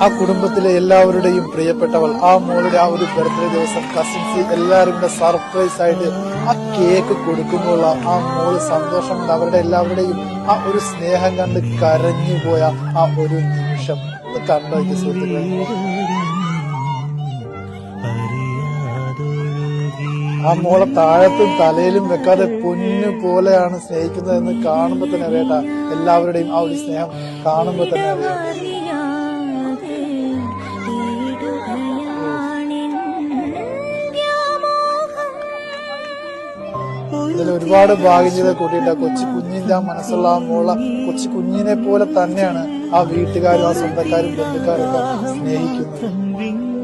ആ കുടുംബത്തിലെ എല്ലാവരുടെയും പ്രിയപ്പെട്ടവൾ, ആ മോളുടെ ആ ഒരു ബർത്ത്ഡേ ദിവസം കസിൻസ് എല്ലാവരും കൂടെ സർപ്രൈസ് ആയിട്ട് ആ കേക്ക് കൊടുക്കുമ്പോൾ ആ മോള് സന്തോഷം കൊണ്ട് അവരുടെ എല്ലാവരുടെയും ആ ഒരു സ്നേഹം കണ്ട് കരഞ്ഞു പോയ ആ ഒരു നിമിഷം ഒന്ന് കണ്ടോ സുഹൃത്തുക്കളെ. ആ മോളെ താഴത്തും തലയിലും വെക്കാതെ പൊന്നു പോലെയാണ് സ്നേഹിക്കുന്നതെന്ന് കാണുമ്പോ തന്നെ അറിയാട്ടാ. എല്ലാവരുടെയും ആ ഒരു സ്നേഹം കാണുമ്പോ തന്നെ അറിയാം. ഇതിൽ ഒരുപാട് ഭാഗ്യം ചെയ്ത കൂട്ടിയിട്ട് കൊച്ചു കുഞ്ഞിന്റെ ആ മനസ്സുള്ള ആ മോളെ കൊച്ചു കുഞ്ഞിനെ പോലെ തന്നെയാണ് ആ വീട്ടുകാരും ആ സ്വന്തക്കാരും ബന്ധുക്കാരും ഒക്കെ സ്നേഹിക്കുന്നത്.